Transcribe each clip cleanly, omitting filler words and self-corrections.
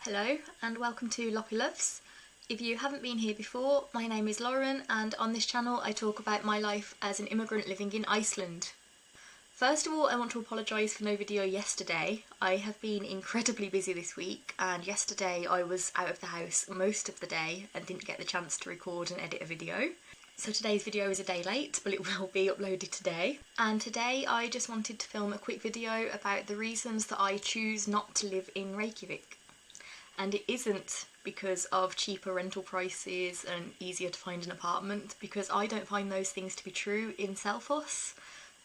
Hello and welcome to Loppy Loves. If you haven't been here before, my name is Lauren and on this channel I talk about my life as an immigrant living in Iceland. First of all, I want to apologise for no video yesterday. I have been incredibly busy this week and yesterday I was out of the house most of the day and didn't get the chance to record and edit a video. So today's video is a day late, but it will be uploaded today. And today I just wanted to film a quick video about the reasons that I choose not to live in Reykjavík. And it isn't because of cheaper rental prices and easier to find an apartment, because I don't find those things to be true in Selfoss.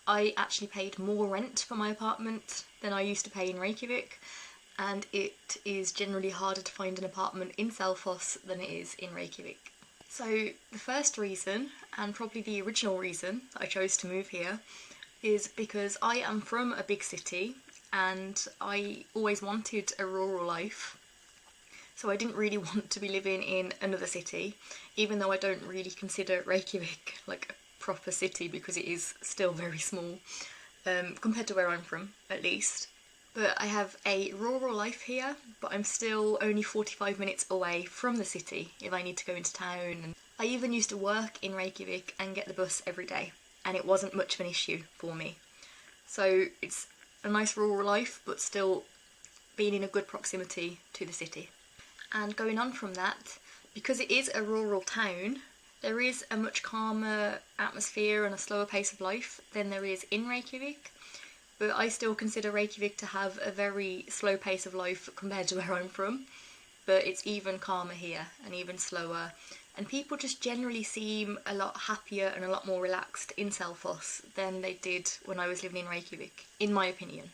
I actually paid more rent for my apartment than I used to pay in Reykjavík, and it is generally harder to find an apartment in Selfoss than it is in Reykjavík. So the first reason, and probably the original reason that I chose to move here, is because I am from a big city and I always wanted a rural life. So I didn't really want to be living in another city, even though I don't really consider Reykjavík like a proper city because it is still very small, compared to where I'm from, at least. But I have a rural life here, but I'm still only 45 minutes away from the city if I need to go into town. And I even used to work in Reykjavík and get the bus every day, and it wasn't much of an issue for me. So it's a nice rural life, but still being in a good proximity to the city. And going on from that, because it is a rural town, there is a much calmer atmosphere and a slower pace of life than there is in Reykjavík. But I still consider Reykjavík to have a very slow pace of life compared to where I'm from. But it's even calmer here and even slower. And people just generally seem a lot happier and a lot more relaxed in Selfoss than they did when I was living in Reykjavík, in my opinion.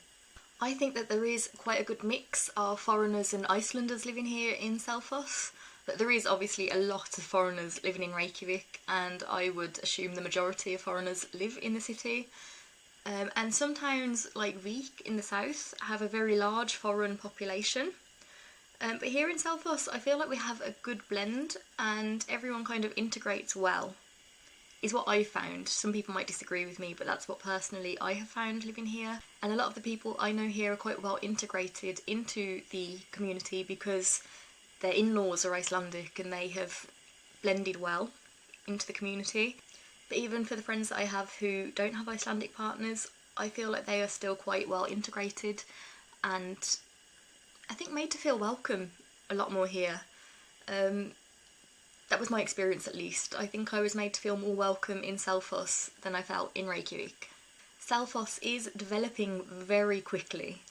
I think that there is quite a good mix of foreigners and Icelanders living here in Selfoss. But there is obviously a lot of foreigners living in Reykjavík, and I would assume the majority of foreigners live in the city. And some towns like Vík in the south have a very large foreign population. But here in Selfoss I feel like we have a good blend and everyone kind of integrates well, is what I've found. Some people might disagree with me, but that's what personally I have found living here. And a lot of the people I know here are quite well integrated into the community because their in-laws are Icelandic and they have blended well into the community. But even for the friends that I have who don't have Icelandic partners, I feel like they are still quite well integrated and I think made to feel welcome a lot more here. That was my experience, at least. I think I was made to feel more welcome in Selfoss than I felt in Reykjavík. Selfoss is developing very quickly.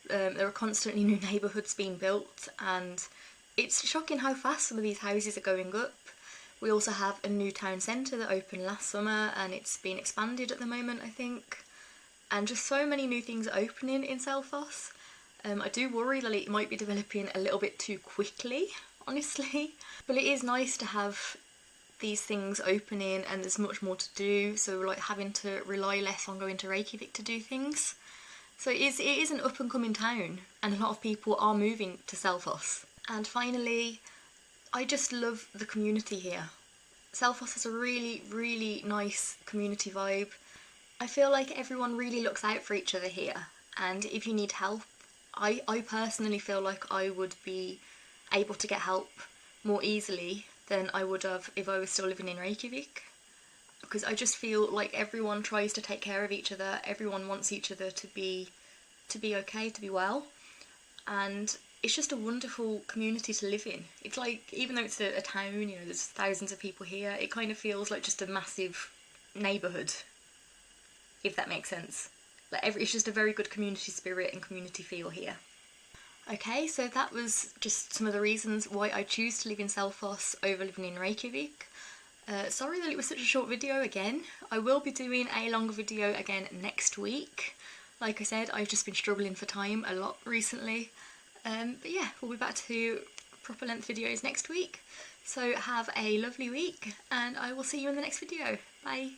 There are constantly new neighbourhoods being built and it's shocking how fast some of these houses are going up. We also have a new town centre that opened last summer and it's been expanded at the moment, I think. And just so many new things are opening in Selfoss. I do worry that it might be developing a little bit too quickly, honestly. But it is nice to have these things opening and there's much more to do, so we're like having to rely less on going to Reykjavík to do things. So it is an up and coming town and a lot of people are moving to Selfoss. And finally, I just love the community here. Selfoss has a really, really nice community vibe. I feel like everyone really looks out for each other here, and if you need help, I personally feel like I would be able to get help more easily than I would have if I was still living in Reykjavík, because I just feel like everyone tries to take care of each other, everyone wants each other to be okay, to be well, and it's just a wonderful community to live in. It's like, even though it's a town, you know, there's thousands of people here, it kind of feels like just a massive neighbourhood, if that makes sense. Like it's just a very good community spirit and community feel here. Okay, so that was just some of the reasons why I choose to live in Selfoss over living in Reykjavík. Sorry that it was such a short video again. I will be doing a longer video again next week. Like I said, I've just been struggling for time a lot recently. But yeah, we'll be back to proper length videos next week. So have a lovely week and I will see you in the next video. Bye!